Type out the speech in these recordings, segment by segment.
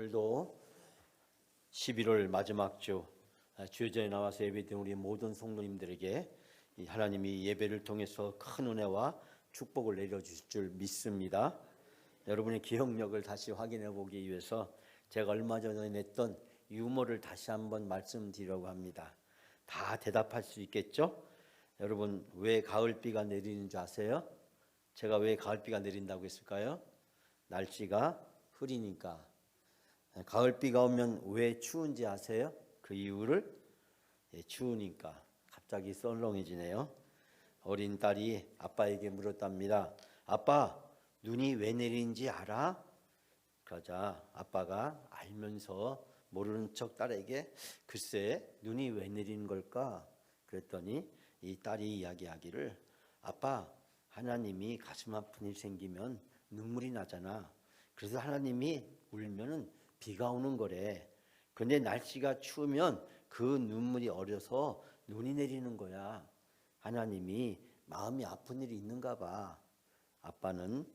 오늘도 11월 마지막 주 주여전에 나와서 예배드린 우리 모든 성도님들에게 하나님이 예배를 통해서 큰 은혜와 축복을 내려주실 줄 믿습니다. 여러분의 기억력을 다시 확인해 보기 위해서 제가 얼마 전에 냈던 유머를 다시 한번 말씀드리려고 합니다. 다 대답할 수 있겠죠? 여러분, 왜 가을비가 내리는 줄 아세요? 제가 왜 가을비가 내린다고 했을까요? 날씨가 흐리니까. 가을비가 오면 왜 추운지 아세요? 그 이유를? 추우니까. 갑자기 썰렁해지네요. 어린 딸이 아빠에게 물었답니다. 아빠, 눈이 왜 내리는지 알아? 그러자 아빠가 알면서 모르는 척 딸에게 글쎄 눈이 왜 내리는 걸까? 그랬더니 이 딸이 이야기하기를 아빠, 하나님이 가슴 아픈 일 생기면 눈물이 나잖아. 그래서 하나님이 울면은 비가 오는 거래. 근데 날씨가 추우면 그 눈물이 어려서 눈이 내리는 거야. 하나님이 마음이 아픈 일이 있는가 봐. 아빠는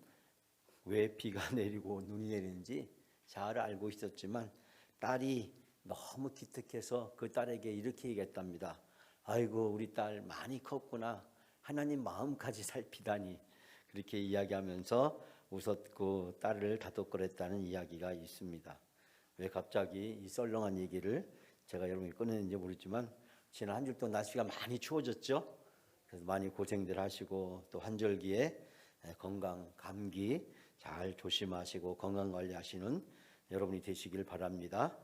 왜 비가 내리고 눈이 내리는지 잘 알고 있었지만 딸이 너무 기특해서 그 딸에게 이렇게 얘기했답니다. 아이고, 우리 딸 많이 컸구나. 하나님 마음까지 살피다니. 그렇게 이야기하면서 웃었고 딸을 다독거렸다는 이야기가 있습니다. 왜 갑자기 이 썰렁한 얘기를 제가 여러분이 꺼내는지 모르지만 지난 한 주 동안 날씨가 많이 추워졌죠. 그래서 많이 고생들 하시고 또 환절기에 건강, 감기 잘 조심하시고 건강관리하시는 여러분이 되시길 바랍니다.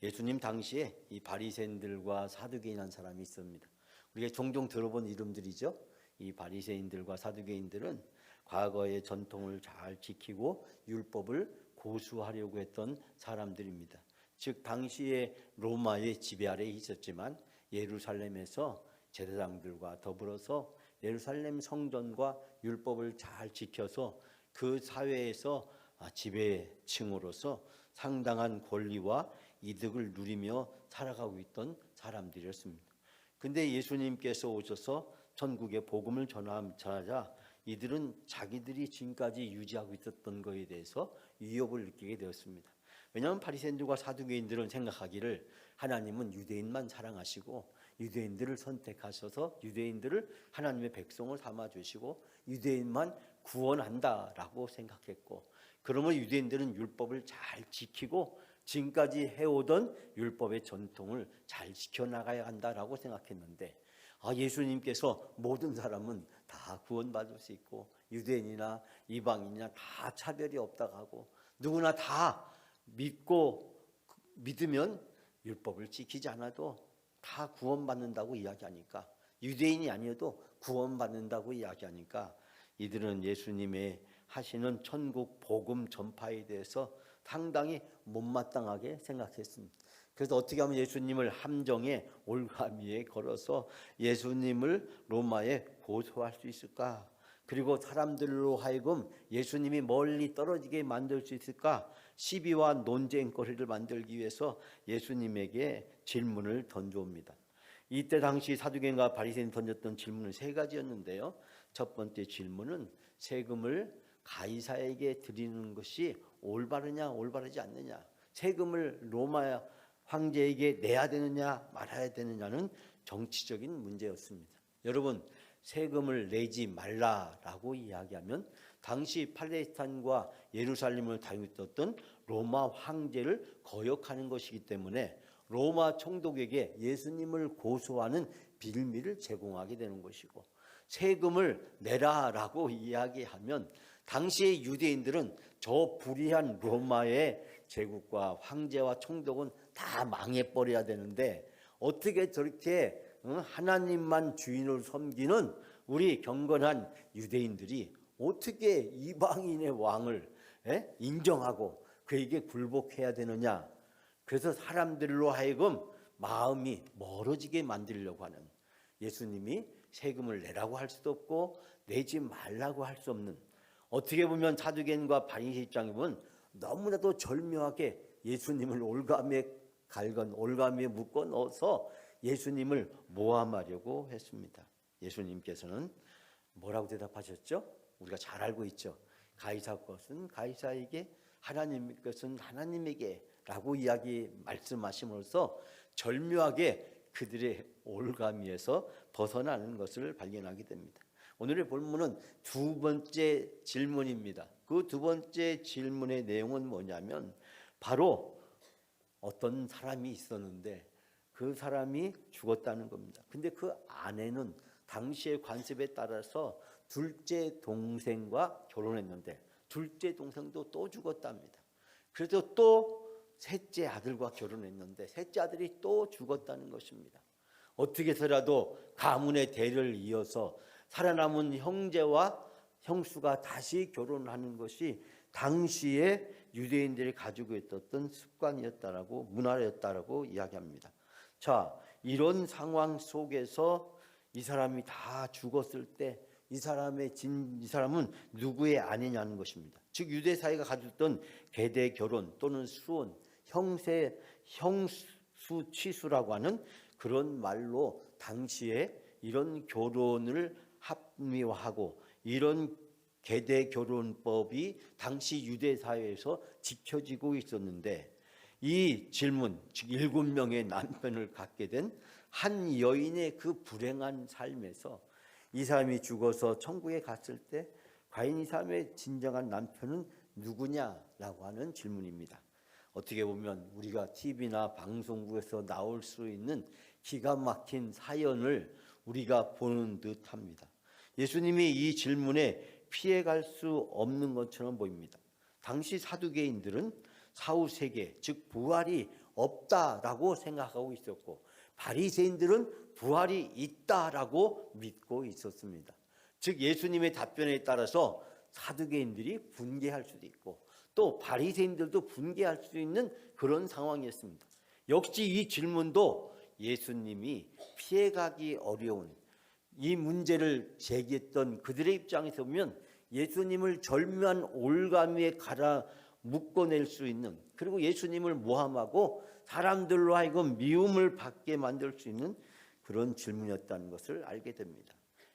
예수님 당시에 이 바리새인들과 사두개인한 사람이 있습니다. 우리가 종종 들어본 이름들이죠. 이 바리새인들과 사두개인들은 과거의 전통을 잘 지키고 율법을 고수하려고 했던 사람들입니다. 즉 당시에 로마의 지배 아래에 있었지만 예루살렘에서 제사장들과 더불어서 예루살렘 성전과 율법을 잘 지켜서 그 사회에서 지배층으로서 상당한 권리와 이득을 누리며 살아가고 있던 사람들이었습니다. 근데 예수님께서 오셔서 전국에 복음을 전하자 이들은 자기들이 지금까지 유지하고 있었던 것에 대해서 위협을 느끼게 되었습니다. 왜냐하면 바리새인들과 사두개인들은 생각하기를 하나님은 유대인만 사랑하시고 유대인들을 선택하셔서 유대인들을 하나님의 백성을 삼아주시고 유대인만 구원한다라고 생각했고, 그러면 유대인들은 율법을 잘 지키고 지금까지 해오던 율법의 전통을 잘 지켜나가야 한다라고 생각했는데 예수님께서 모든 사람은 다 구원받을 수 있고 유대인이나 이방인이나 다 차별이 없다고 하고 누구나 다 믿으면 율법을 지키지 않아도 다 구원받는다고 이야기하니까, 유대인이 아니어도 구원받는다고 이야기하니까 이들은 예수님의 하시는 천국 복음 전파에 대해서 상당히 못마땅하게 생각했습니다. 그래서 어떻게 하면 예수님을 함정에 올가미에 걸어서 예수님을 로마에 고소할 수 있을까? 그리고 사람들로 하여금 예수님이 멀리 떨어지게 만들 수 있을까? 시비와 논쟁거리를 만들기 위해서 예수님에게 질문을 던져옵니다. 이때 당시 사두개인과 바리새인이 던졌던 질문은 세 가지였는데요. 첫 번째 질문은 세금을 가이사에게 드리는 것이 올바르냐 올바르지 않느냐, 세금을 로마 황제에게 내야 되느냐 말아야 되느냐는 정치적인 문제였습니다. 여러분, 세금을 내지 말라라고 이야기하면 당시 팔레스타인과 예루살렘을 다스렸던 로마 황제를 거역하는 것이기 때문에 로마 총독에게 예수님을 고소하는 빌미를 제공하게 되는 것이고, 세금을 내라라고 이야기하면 당시의 유대인들은 저 불의한 로마의 제국과 황제와 총독은 다 망해버려야 되는데 어떻게 저렇게 하나님만 주인을 섬기는 우리 경건한 유대인들이 어떻게 이방인의 왕을 인정하고 그에게 굴복해야 되느냐. 그래서 사람들로 하여금 마음이 멀어지게 만들려고 하는, 예수님이 세금을 내라고 할 수도 없고 내지 말라고 할 수 없는, 어떻게 보면 사두개인과 바리새인 입장에 보면 너무나도 절묘하게 예수님을 올가미에 묶어 넣어서 예수님을 모함하려고 했습니다. 예수님께서는 뭐라고 대답하셨죠? 우리가 잘 알고 있죠. 가이사 것은 가이사에게, 하나님께서는 하나님에게라고 말씀하심으로써 절묘하게 그들의 올가미에서 벗어나는 것을 발견하게 됩니다. 오늘의 본문은 두 번째 질문입니다. 그 두 번째 질문의 내용은 뭐냐면 바로 어떤 사람이 있었는데 그 사람이 죽었다는 겁니다. 근데 그 아내는 당시의 관습에 따라서 둘째 동생과 결혼했는데 둘째 동생도 또 죽었답니다. 그래서 또 셋째 아들과 결혼했는데 셋째 아들이 또 죽었다는 것입니다. 어떻게 해서라도 가문의 대를 이어서 살아남은 형제와 형수가 다시 결혼하는 것이 당시에 유대인들이 가지고 있었던 습관이었다라고, 문화였다라고 이야기합니다. 자, 이런 상황 속에서 이 사람이 다 죽었을 때 이 사람은 누구의 아내냐는 것입니다. 즉 유대 사회가 가졌던 계대 결혼 또는 수혼, 형수 취수라고 하는 그런 말로 당시에 이런 결혼을 합리화하고 이런 계대 결혼법이 당시 유대 사회에서 지켜지고 있었는데 이 질문, 즉 7명의 남편을 갖게 된 한 여인의 그 불행한 삶에서 이 사람이 죽어서 천국에 갔을 때 과연 이 사람의 진정한 남편은 누구냐라고 하는 질문입니다. 어떻게 보면 우리가 TV나 방송국에서 나올 수 있는 기가 막힌 사연을 우리가 보는 듯합니다. 예수님이 이 질문에 피해갈 수 없는 것처럼 보입니다. 당시 사두개인들은 사후세계, 즉 부활이 없다라고 생각하고 있었고 바리새인들은 부활이 있다라고 믿고 있었습니다. 즉 예수님의 답변에 따라서 사두개인들이 분개할 수도 있고 또 바리새인들도 분개할 수 있는 그런 상황이었습니다. 역시 이 질문도 예수님이 피해가기 어려운 이 문제를 제기했던 그들의 입장에서 보면 예수님을 절묘한 올가미에 갈아 묶어낼 수 있는, 그리고 예수님을 모함하고 사람들로 하여금 미움을 받게 만들 수 있는 그런 질문이었다는 것을 알게 됩니다.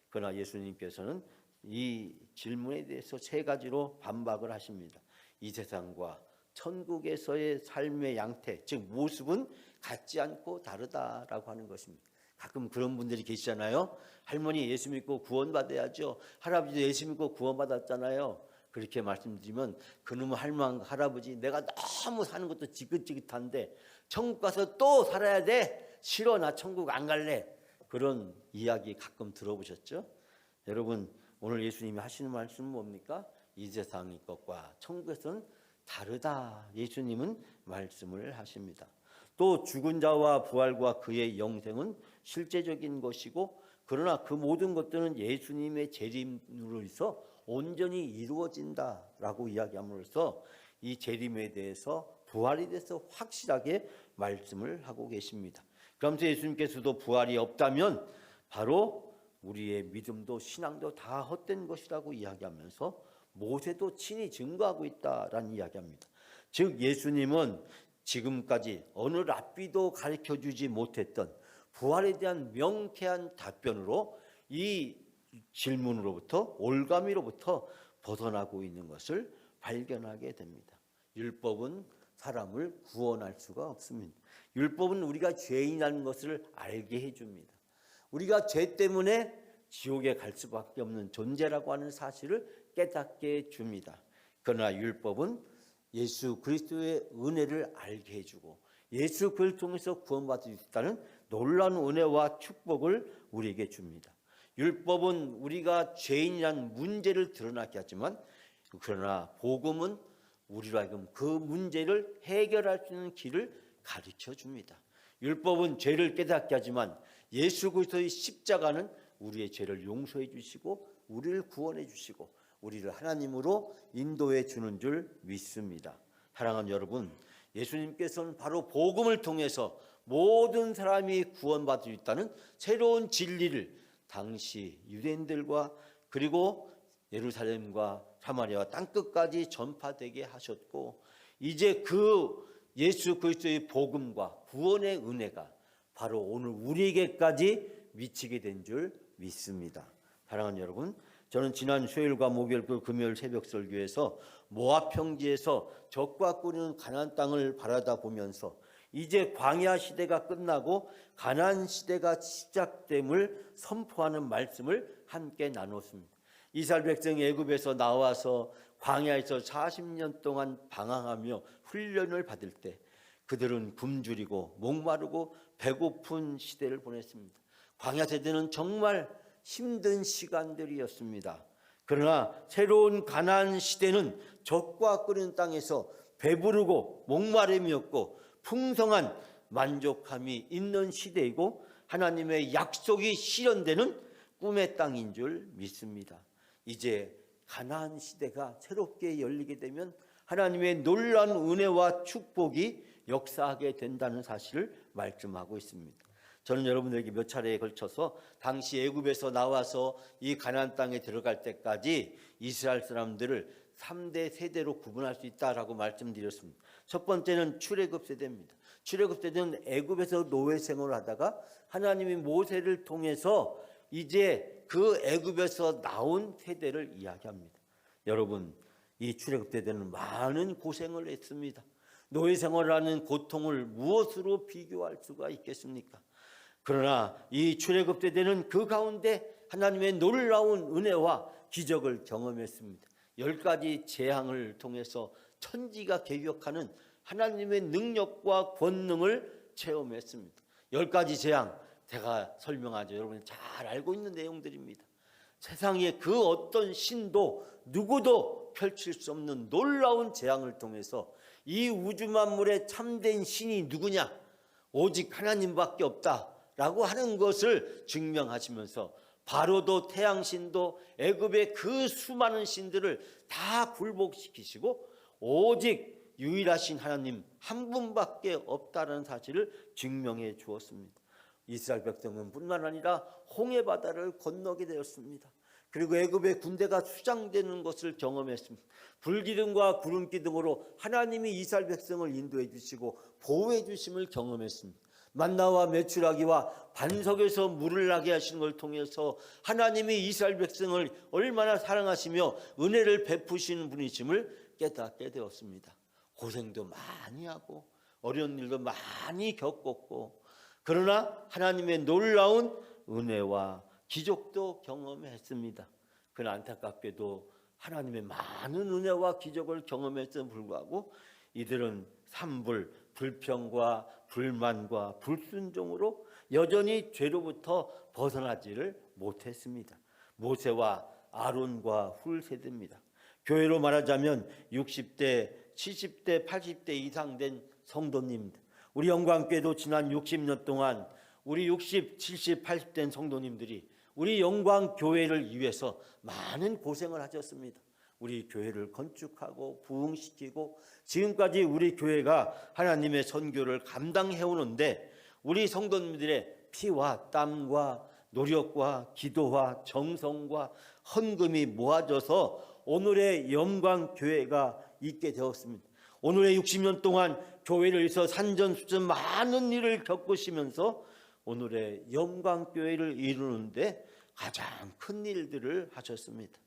그러나 예수님께서는 이 질문에 대해서 3가지로 반박을 하십니다. 이 세상과 천국에서의 삶의 양태, 즉 모습은 같지 않고 다르다라고 하는 것입니다. 가끔 그런 분들이 계시잖아요. 할머니 예수 믿고 구원받아야죠. 할아버지 예수 믿고 구원받았잖아요. 그렇게 말씀드리면 그놈 할아버지 내가 너무 사는 것도 지긋지긋한데 천국 가서 또 살아야 돼. 싫어, 나 천국 안 갈래. 그런 이야기 가끔 들어보셨죠? 여러분 오늘 예수님이 하시는 말씀은 뭡니까? 이 세상의 것과 천국에서는 다르다. 예수님은 말씀을 하십니다. 또 죽은 자와 부활과 그의 영생은 실제적인 것이고 그러나 그 모든 것들은 예수님의 재림으로 해서 온전히 이루어진다라고 이야기함으로써 이 재림에 대해서 부활에 대해서 확실하게 말씀을 하고 계십니다. 그러면서 예수님께서도 부활이 없다면 바로 우리의 믿음도 신앙도 다 헛된 것이라고 이야기하면서 모세도 친히 증거하고 있다라는 이야기합니다. 즉 예수님은 지금까지 어느 랍비도 가르쳐주지 못했던 부활에 대한 명쾌한 답변으로 이 질문으로부터 올가미로부터 벗어나고 있는 것을 발견하게 됩니다. 율법은 사람을 구원할 수가 없습니다. 율법은 우리가 죄인이라는 것을 알게 해줍니다. 우리가 죄 때문에 지옥에 갈 수밖에 없는 존재라고 하는 사실을 깨닫게 해줍니다. 그러나 율법은 예수 그리스도의 은혜를 알게 해주고 예수 그리스도를 통해서 구원받을 수 있다는 놀라운 은혜와 축복을 우리에게 줍니다. 율법은 우리가 죄인이라는 문제를 드러나게 하지만 그러나 복음은 우리로 하여금 그 문제를 해결할 수 있는 길을 가르쳐 줍니다. 율법은 죄를 깨닫게 하지만 예수 그리스도의 십자가는 우리의 죄를 용서해 주시고 우리를 구원해 주시고 우리를 하나님으로 인도해 주는 줄 믿습니다. 사랑하는 여러분, 예수님께서는 바로 복음을 통해서 모든 사람이 구원받을 수 있다는 새로운 진리를 당시 유대인들과 그리고 예루살렘과 사마리아와 땅끝까지 전파되게 하셨고 이제 그 예수 그리스도의 복음과 구원의 은혜가 바로 오늘 우리에게까지 미치게 된 줄 믿습니다. 사랑하는 여러분, 저는 지난 수요일과 목요일 그 금요일 새벽 설교에서 모압 평지에서 적과 꾸리는 가나안 땅을 바라다 보면서 이제 광야 시대가 끝나고 가나안 시대가 시작됨을 선포하는 말씀을 함께 나눴습니다. 이스라엘 백성이 애굽에서 나와서 광야에서 40년 동안 방황하며 훈련을 받을 때 그들은 굶주리고 목마르고 배고픈 시대를 보냈습니다. 광야 세대는 정말 힘든 시간들이었습니다. 그러나 새로운 가나안 시대는 적과 끓는 땅에서 배부르고 목마름이 없고 풍성한 만족함이 있는 시대이고 하나님의 약속이 실현되는 꿈의 땅인 줄 믿습니다. 이제 가나안 시대가 새롭게 열리게 되면 하나님의 놀라운 은혜와 축복이 역사하게 된다는 사실을 말씀하고 있습니다. 저는 여러분들에게 몇 차례에 걸쳐서 당시 애굽에서 나와서 이 가나안 땅에 들어갈 때까지 이스라엘 사람들을 3대 세대로 구분할 수 있다라고 말씀드렸습니다. 첫 번째는 출애굽 세대입니다. 출애굽 세대는 애굽에서 노예 생활을 하다가 하나님이 모세를 통해서 이제 그 애굽에서 나온 세대를 이야기합니다. 여러분, 이 출애굽 세대는 많은 고생을 했습니다. 노예 생활을 하는 고통을 무엇으로 비교할 수가 있겠습니까? 그러나 이 출애굽 세대는 그 가운데 하나님의 놀라운 은혜와 기적을 경험했습니다. 10가지 재앙을 통해서 천지가 개벽하는 하나님의 능력과 권능을 체험했습니다. 10가지 재앙, 제가 설명하죠. 여러분이 잘 알고 있는 내용들입니다. 세상에 그 어떤 신도 누구도 펼칠 수 없는 놀라운 재앙을 통해서 이 우주 만물의 참된 신이 누구냐? 오직 하나님밖에 없다라고 하는 것을 증명하시면서 바로도 태양신도 애굽의 그 수많은 신들을 다 굴복시키시고 오직 유일하신 하나님 한 분밖에 없다는 사실을 증명해 주었습니다. 이스라엘 백성은 뿐만 아니라 홍해 바다를 건너게 되었습니다. 그리고 애굽의 군대가 수장되는 것을 경험했습니다. 불기둥과 구름기둥으로 하나님이 이스라엘 백성을 인도해 주시고 보호해 주심을 경험했습니다. 만나와 메추라기와 반석에서 물을 나게 하시는 걸 통해서 하나님이 이스라엘 백성을 얼마나 사랑하시며 은혜를 베푸시는 분이심을 깨닫게 되었습니다. 고생도 많이 하고 어려운 일도 많이 겪었고 그러나 하나님의 놀라운 은혜와 기적도 경험했습니다. 그러나 안타깝게도 하나님의 많은 은혜와 기적을 경험했음에도 불구하고 이들은 산불, 불평과 불만과 불순종으로 여전히 죄로부터 벗어나지를 못했습니다. 모세와 아론과 훌 세대입니다. 교회로 말하자면 60대, 70대, 80대 이상 된 성도님들, 우리 영광교회도 지난 60년 동안 우리 60, 70, 80된 성도님들이 우리 영광교회를 위해서 많은 고생을 하셨습니다. 우리 교회를 건축하고 부흥시키고 지금까지 우리 교회가 하나님의 선교를 감당해 오는데 우리 성도님들의 피와 땀과 노력과 기도와 정성과 헌금이 모아져서 오늘의 영광교회가 있게 되었습니다. 오늘의 60년 동안 교회를 위해서 산전수전 많은 일을 겪으시면서 오늘의 영광교회를 이루는데 가장 큰 일들을 하셨습니다.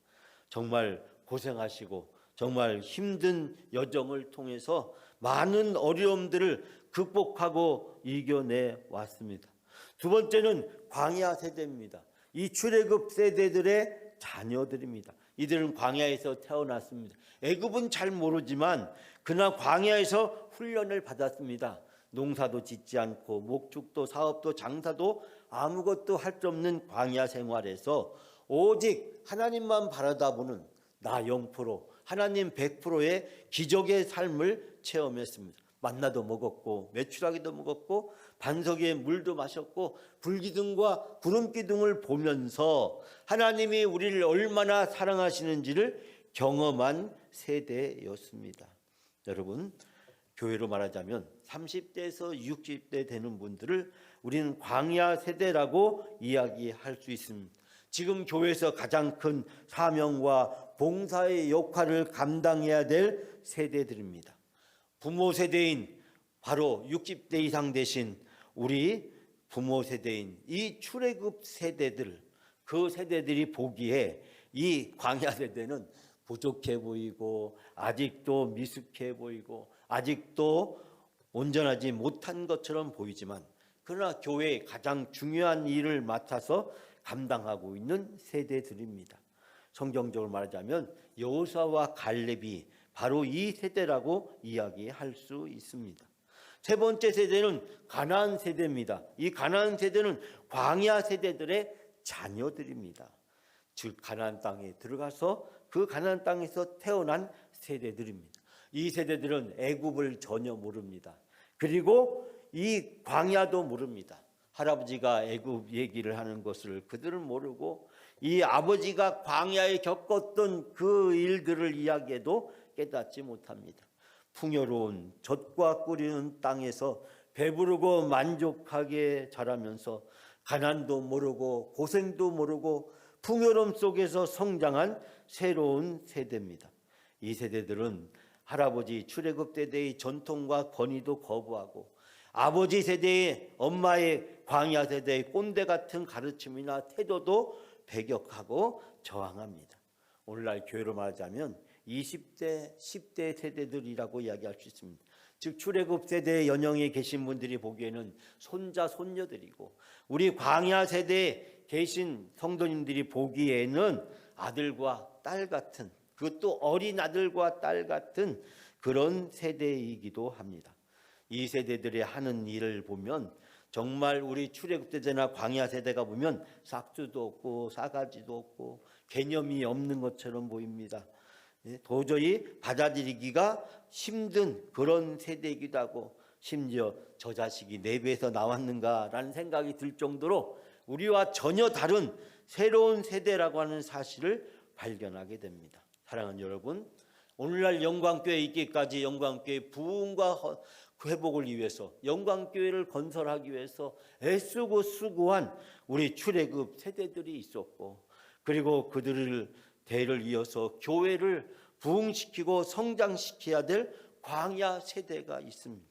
정말 고생하시고 정말 힘든 여정을 통해서 많은 어려움들을 극복하고 이겨내 왔습니다. 두 번째는 광야 세대입니다. 이 출애굽 세대들의 자녀들입니다. 이들은 광야에서 태어났습니다. 애굽은 잘 모르지만 그러나 광야에서 훈련을 받았습니다. 농사도 짓지 않고 목축도 사업도 장사도 아무것도 할 수 없는 광야 생활에서 오직 하나님만 바라다보는 나 0%, 하나님 100%의 기적의 삶을 체험했습니다. 만나도 먹었고 메추라기도 먹었고 반석의 물도 마셨고 불기둥과 구름기둥을 보면서 하나님이 우리를 얼마나 사랑하시는지를 경험한 세대였습니다. 여러분, 교회로 말하자면 30대에서 60대 되는 분들을 우리는 광야 세대라고 이야기할 수 있습니다. 지금 교회에서 가장 큰 사명과 봉사의 역할을 감당해야 될 세대들입니다. 부모 세대인 바로 60대 이상 되신 우리 부모 세대인 이 출애굽 세대들, 그 세대들이 보기에 이 광야 세대는 부족해 보이고 아직도 미숙해 보이고 아직도 온전하지 못한 것처럼 보이지만, 그러나 교회의 가장 중요한 일을 맡아서 감당하고 있는 세대들입니다. 성경적으로 말하자면 여호수아와 갈렙이 바로 이 세대라고 이야기할 수 있습니다. 세 번째 세대는 가나안 세대입니다. 이 가나안 세대는 광야 세대들의 자녀들입니다. 즉 가나안 땅에 들어가서 그 가나안 땅에서 태어난 세대들입니다. 이 세대들은 애굽을 전혀 모릅니다. 그리고 이 광야도 모릅니다. 할아버지가 애굽 얘기를 하는 것을 그들은 모르고, 이 아버지가 광야에 겪었던 그 일들을 이야기해도 깨닫지 못합니다. 풍요로운 젖과 꿀이는 땅에서 배부르고 만족하게 자라면서 가난도 모르고 고생도 모르고 풍요로움 속에서 성장한 새로운 세대입니다. 이 세대들은 할아버지 출애굽 세대의 전통과 권위도 거부하고, 아버지 세대의 엄마의 광야 세대의 꼰대 같은 가르침이나 태도도 배격하고 저항합니다. 오늘날 교회로 말하자면 20대, 10대 세대들이라고 이야기할 수 있습니다. 즉 출애굽 세대의 연영에 계신 분들이 보기에는 손자, 손녀들이고, 우리 광야 세대에 계신 성도님들이 보기에는 아들과 딸 같은, 그것도 어린 아들과 딸 같은 그런 세대이기도 합니다. 이 세대들이 하는 일을 보면 정말 우리 출애굽 세대나 광야 세대가 보면 삭주도 없고 싸가지도 없고 개념이 없는 것처럼 보입니다. 도저히 받아들이기가 힘든 그런 세대이기도 하고, 심지어 저 자식이 내 배에서 나왔는가라는 생각이 들 정도로 우리와 전혀 다른 새로운 세대라고 하는 사실을 발견하게 됩니다. 사랑하는 여러분, 오늘날 영광교회에 있기까지 영광교회 부흥과 회복을 위해서, 영광교회를 건설하기 위해서 애쓰고 수고한 우리 출애굽 세대들이 있었고, 그리고 그들을 대를 이어서 교회를 부흥시키고 성장시켜야 될 광야 세대가 있습니다.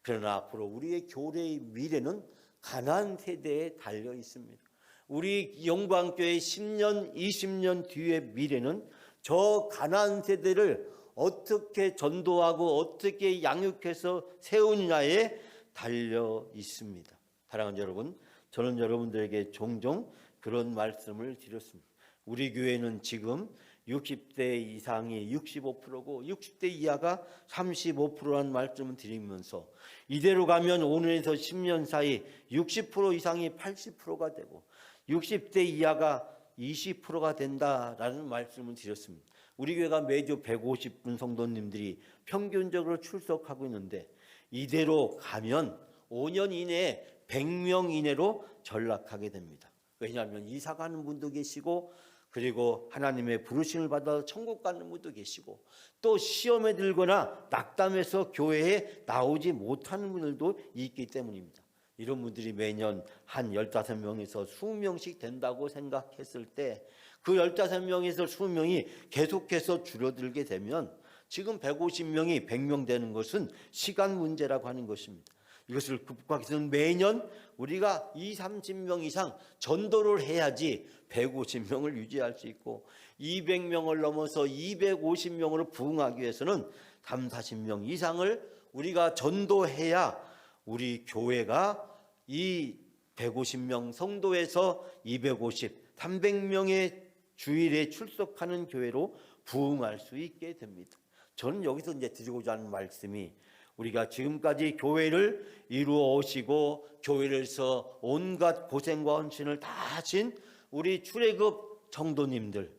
그러나 앞으로 우리의 교회의 미래는 가나안 세대에 달려 있습니다. 우리 영광교회 10년, 20년 뒤의 미래는 저 가나안 세대를 어떻게 전도하고 어떻게 양육해서 세우느냐에 달려 있습니다. 사랑하는 여러분, 저는 여러분들에게 종종 그런 말씀을 드렸습니다. 우리 교회는 지금 60대 이상이 65%고 60대 이하가 35%라는 말씀을 드리면서, 이대로 가면 5년에서 10년 사이 60% 이상이 80%가 되고 60대 이하가 20%가 된다라는 말씀을 드렸습니다. 우리 교회가 매주 150분 성도님들이 평균적으로 출석하고 있는데, 이대로 가면 5년 이내에 100명 이내로 전락하게 됩니다. 왜냐하면 이사 가는 분도 계시고, 그리고 하나님의 부르심을 받아 천국 가는 분도 계시고, 또 시험에 들거나 낙담해서 교회에 나오지 못하는 분들도 있기 때문입니다. 이런 분들이 매년 한 15명에서 20명씩 된다고 생각했을 때, 그 15명에서 20명이 계속해서 줄어들게 되면 지금 150명이 100명 되는 것은 시간 문제라고 하는 것입니다. 이것을 극복하기 위해서는 매년 우리가 30명 이상 전도를 해야지 150명을 유지할 수 있고, 200명을 넘어서 250명으로 부흥하기 위해서는 40명 이상을 우리가 전도해야 우리 교회가 이 150명 성도에서 250, 300명의 주일에 출석하는 교회로 부흥할 수 있게 됩니다. 저는 여기서 이제 드리고자 하는 말씀이, 우리가 지금까지 교회를 이루어 오시고 교회에서 온갖 고생과 헌신을 다 하신 우리 출애굽 성도님들,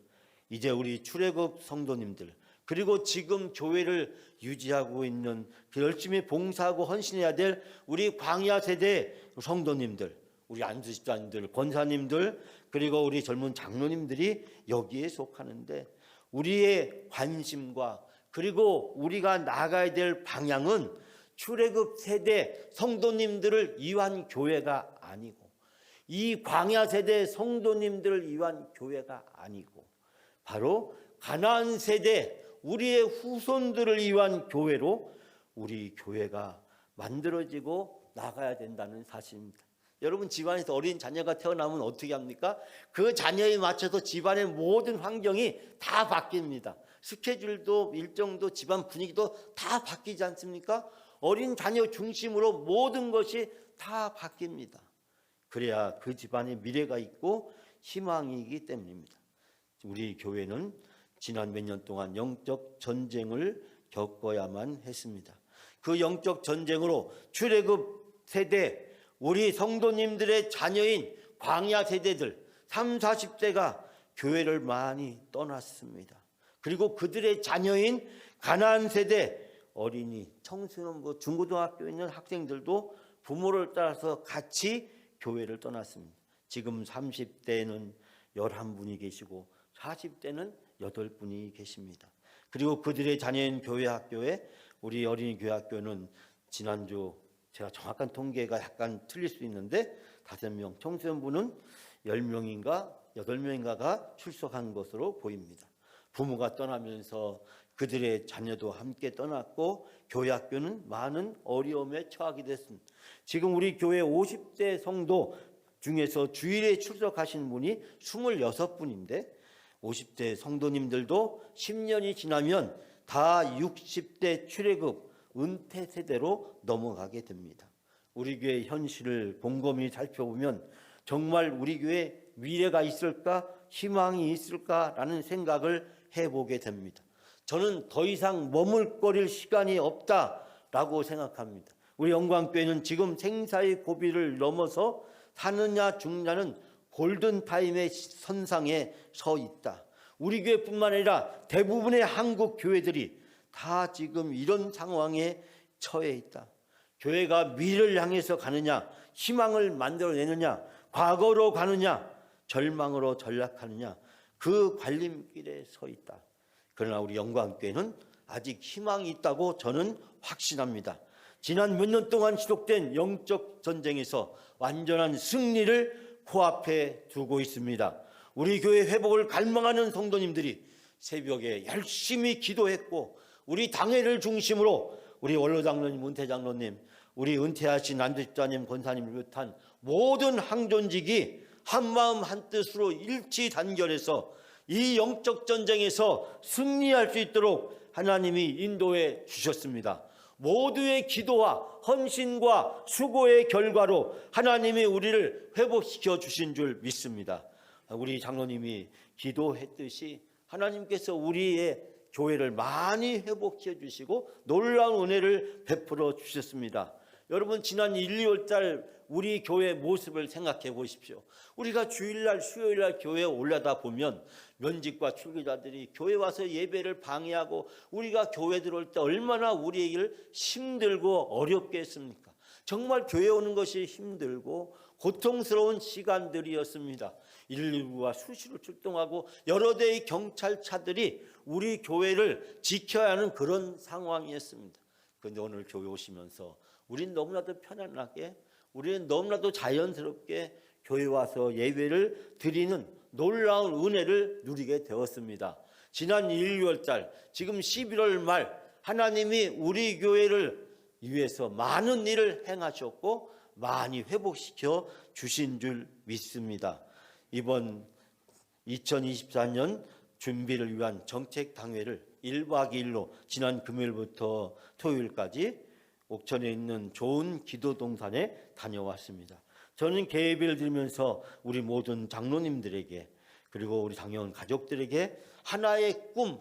이제 우리 출애굽 성도님들, 그리고 지금 교회를 유지하고 있는, 열심히 봉사하고 헌신해야 될 우리 광야 세대 성도님들, 우리 안수집사님들, 권사님들, 그리고 우리 젊은 장로님들이 여기에 속하는데, 우리의 관심과 그리고 우리가 나가야 될 방향은 출애굽 세대 성도님들을 위한 교회가 아니고, 이 광야 세대 성도님들을 위한 교회가 아니고, 바로 가나안 세대 우리의 후손들을 위한 교회로 우리 교회가 만들어지고 나가야 된다는 사실입니다. 여러분 집안에서 어린 자녀가 태어나면 어떻게 합니까? 그 자녀에 맞춰서 집안의 모든 환경이 다 바뀝니다. 스케줄도 일정도 집안 분위기도 다 바뀌지 않습니까? 어린 자녀 중심으로 모든 것이 다 바뀝니다. 그래야 그 집안에 미래가 있고 희망이기 때문입니다. 우리 교회는 지난 몇 년 동안 영적 전쟁을 겪어야만 했습니다. 그 영적 전쟁으로 출애굽 세대, 우리 성도님들의 자녀인 광야 세대들 30, 40대가 교회를 많이 떠났습니다. 그리고 그들의 자녀인 가나안 세대, 어린이, 청소년부, 중고등학교에 있는 학생들도 부모를 따라서 같이 교회를 떠났습니다. 지금 30대는 11분이 계시고 40대는 8분이 계십니다. 그리고 그들의 자녀인 교회 학교에, 우리 어린이 교회 학교는 지난주 제가 정확한 통계가 약간 틀릴 수 있는데 5명, 청소년부는 10명인가 8명인가가 출석한 것으로 보입니다. 부모가 떠나면서 그들의 자녀도 함께 떠났고 교회 학교는 많은 어려움에 처하게 됐습니다. 지금 우리 교회 50대 성도 중에서 주일에 출석하신 분이 26분인데 50대 성도님들도 10년이 지나면 다 60대 출애굽 은퇴 세대로 넘어가게 됩니다. 우리 교회 현실을 곰곰이 살펴보면 정말 우리 교회에 미래가 있을까, 희망이 있을까라는 생각을 해보게 됩니다. 저는 더 이상 머물거릴 시간이 없다라고 생각합니다. 우리 영광교회는 지금 생사의 고비를 넘어서 사느냐 죽느냐는 골든타임의 선상에 서 있다. 우리 교회뿐만 아니라 대부분의 한국 교회들이 다 지금 이런 상황에 처해 있다. 교회가 미래를 향해서 가느냐, 희망을 만들어내느냐, 과거로 가느냐, 절망으로 전락하느냐, 그 갈림길에 서 있다. 그러나 우리 영광교회는 아직 희망이 있다고 저는 확신합니다. 지난 몇 년 동안 지속된 영적 전쟁에서 완전한 승리를 코앞에 두고 있습니다. 우리 교회 회복을 갈망하는 성도님들이 새벽에 열심히 기도했고, 우리 당회를 중심으로 우리 원로 장로님, 은퇴 장로님, 우리 은퇴하신 안대집사님, 권사님을 비롯한 모든 항존직이 한마음 한뜻으로 일치 단결해서 이 영적 전쟁에서 승리할 수 있도록 하나님이 인도해 주셨습니다. 모두의 기도와 헌신과 수고의 결과로 하나님이 우리를 회복시켜 주신 줄 믿습니다. 우리 장로님이 기도했듯이 하나님께서 우리의 교회를 많이 회복시켜 주시고 놀라운 은혜를 베풀어 주셨습니다. 여러분, 지난 1, 2월 달 우리 교회 모습을 생각해 보십시오. 우리가 주일날, 수요일날 교회에 올라다 보면 면직과 출교자들이 교회 와서 예배를 방해하고 우리가 교회 들어올 때 얼마나 우리에게 힘들고 어렵게 했습니까? 정말 교회 오는 것이 힘들고 고통스러운 시간들이었습니다. 119가 수시로 출동하고 여러 대의 경찰차들이 우리 교회를 지켜야 하는 그런 상황이었습니다. 그런데 오늘 교회 오시면서 우린 너무나도 편안하게, 우리는 너무나도 자연스럽게 교회 와서 예배를 드리는 놀라운 은혜를 누리게 되었습니다. 지난 1, 2월 달, 지금 11월 말 하나님이 우리 교회를 위해서 많은 일을 행하셨고 많이 회복시켜 주신 줄 믿습니다. 이번 2024년 준비를 위한 정책당회를 1박 2일로 지난 금요일부터 토요일까지 옥천에 있는 좋은 기도동산에 다녀왔습니다. 저는 예배를 드리면서 우리 모든 장로님들에게, 그리고 우리 당연 가족들에게 하나의 꿈,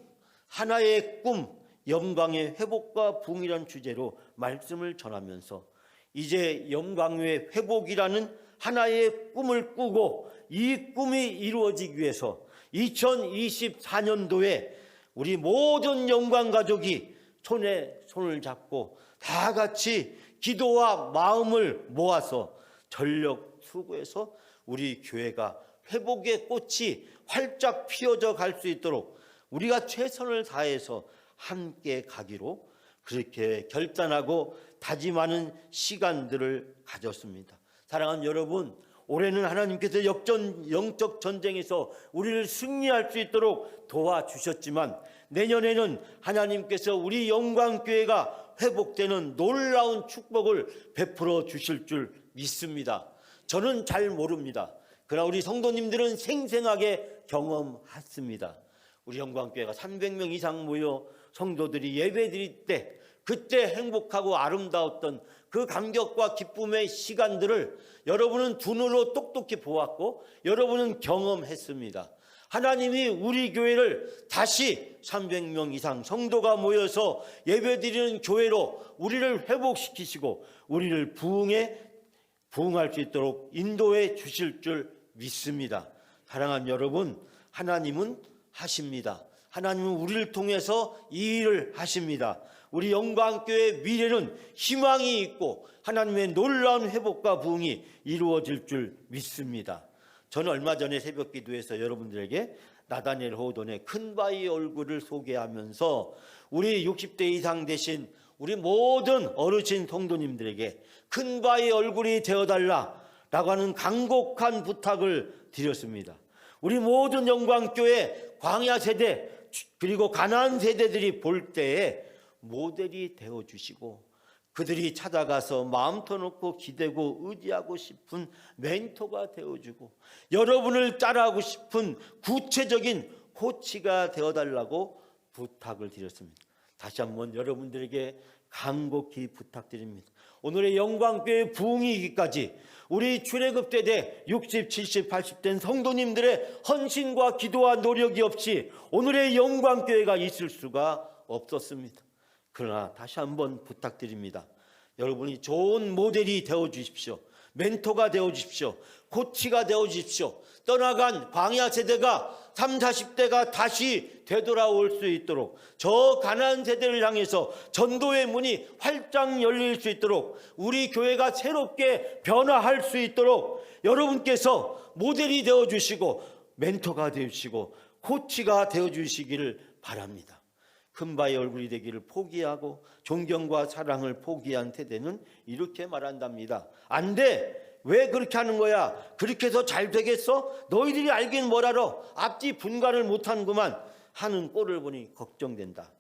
영광의 회복과 부흥이라는 주제로 말씀을 전하면서 이제 영광의 회복이라는 하나의 꿈을 꾸고 이 꿈이 이루어지기 위해서 2024년도에 우리 모든 영광 가족이 손에 손을 잡고 다 같이 기도와 마음을 모아서 전력 수고해서 우리 교회가 회복의 꽃이 활짝 피어져 갈 수 있도록 우리가 최선을 다해서 함께 가기로 그렇게 결단하고 다짐하는 시간들을 가졌습니다. 사랑하는 여러분, 올해는 하나님께서 영적 전쟁에서 우리를 승리할 수 있도록 도와주셨지만 내년에는 하나님께서 우리 영광교회가 회복되는 놀라운 축복을 베풀어 주실 줄 믿습니다. 저는 잘 모릅니다. 그러나 우리 성도님들은 생생하게 경험했습니다. 우리 영광교회가 300명 이상 모여 성도들이 예배드릴 때 그때 행복하고 아름다웠던 그 감격과 기쁨의 시간들을 여러분은 두 눈으로 똑똑히 보았고 여러분은 경험했습니다. 하나님이 우리 교회를 다시 300명 이상 성도가 모여서 예배드리는 교회로 우리를 회복시키시고 우리를 부흥할 수 있도록 인도해 주실 줄 믿습니다. 사랑하는 여러분, 하나님은 하십니다. 하나님은 우리를 통해서 이 일을 하십니다. 우리 영광교회의 미래는 희망이 있고 하나님의 놀라운 회복과 부흥이 이루어질 줄 믿습니다. 저는 얼마 전에 새벽 기도에서 여러분들에게 나다니엘 호돈의 큰 바위 얼굴을 소개하면서 우리 60대 이상 되신 우리 모든 어르신 성도님들에게 큰 바위 얼굴이 되어달라라고 하는 간곡한 부탁을 드렸습니다. 우리 모든 영광교회 광야 세대 그리고 가나안 세대들이 볼 때에 모델이 되어주시고 그들이 찾아가서 마음 터놓고 기대고 의지하고 싶은 멘토가 되어주고 여러분을 따라하고 싶은 구체적인 코치가 되어달라고 부탁을 드렸습니다. 다시 한번 여러분들에게 간곡히 부탁드립니다. 오늘의 영광교회 부흥이기까지 우리 출애굽 세대 60, 70, 80된 성도님들의 헌신과 기도와 노력이 없이 오늘의 영광교회가 있을 수가 없었습니다. 그러나 다시 한번 부탁드립니다. 여러분이 좋은 모델이 되어주십시오. 멘토가 되어주십시오. 코치가 되어주십시오. 떠나간 광야 세대가 30, 40대가 다시 되돌아올 수 있도록 저 가나안 세대를 향해서 전도의 문이 활짝 열릴 수 있도록 우리 교회가 새롭게 변화할 수 있도록 여러분께서 모델이 되어주시고 멘토가 되어주시고 코치가 되어주시기를 바랍니다. 큰 바위 얼굴이 되기를 포기하고 존경과 사랑을 포기한 세대는 이렇게 말한답니다. 안 돼. 왜 그렇게 하는 거야? 그렇게 해서 잘 되겠어? 너희들이 알긴 뭘 알아? 앞뒤 분간을 못하는구만 하는 꼴을 보니 걱정된다.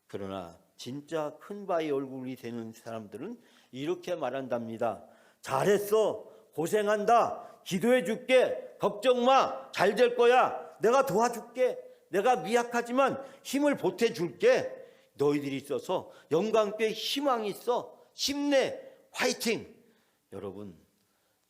그러나 진짜 큰 바위 얼굴이 되는 사람들은 이렇게 말한답니다. 잘했어. 고생한다. 기도해 줄게. 걱정 마. 잘 될 거야. 내가 도와줄게. 내가 미약하지만 힘을 보태줄게. 너희들이 있어서 영광교회 희망이 있어. 힘내. 화이팅.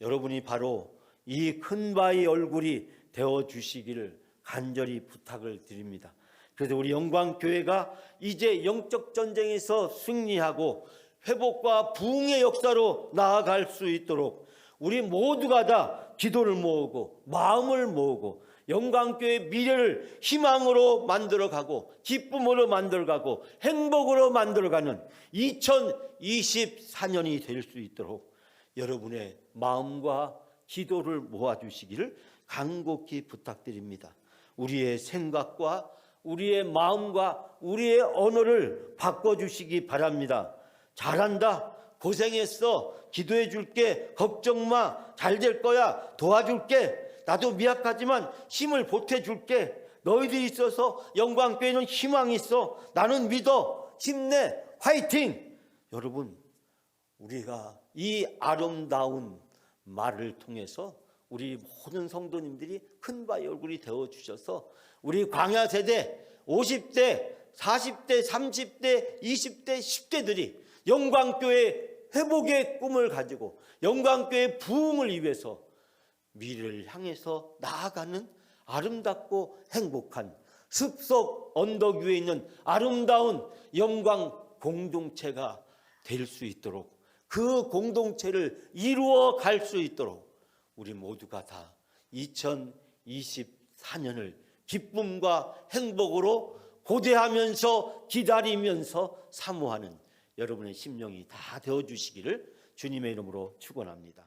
여러분이 바로 이 큰 바위 얼굴이 되어주시기를 간절히 부탁을 드립니다. 그래서 우리 영광교회가 이제 영적 전쟁에서 승리하고 회복과 부흥의 역사로 나아갈 수 있도록 우리 모두가 다 기도를 모으고 마음을 모으고 영광교회의 미래를 희망으로 만들어가고 기쁨으로 만들어가고 행복으로 만들어가는 2024년이 될 수 있도록 여러분의 마음과 기도를 모아주시기를 간곡히 부탁드립니다. 우리의 생각과 우리의 마음과 우리의 언어를 바꿔주시기 바랍니다. 잘한다. 고생했어. 기도해 줄게. 걱정 마. 잘 될 거야. 도와줄게. 나도 미약하지만 힘을 보태줄게. 너희들이 있어서 영광교회는 희망이 있어. 나는 믿어. 힘내. 화이팅. 여러분, 우리가 이 아름다운 말을 통해서 우리 모든 성도님들이 큰 바위 얼굴이 되어주셔서 우리 광야 세대 50대, 40대, 30대, 20대, 10대들이 영광교회 회복의 꿈을 가지고 영광교회 부흥을 위해서 미래를 향해서 나아가는 아름답고 행복한 숲속 언덕 위에 있는 아름다운 영광 공동체가 될 수 있도록 그 공동체를 이루어 갈 수 있도록 우리 모두가 다 2024년을 기쁨과 행복으로 고대하면서 기다리면서 사모하는 여러분의 심령이 다 되어주시기를 주님의 이름으로 축원합니다.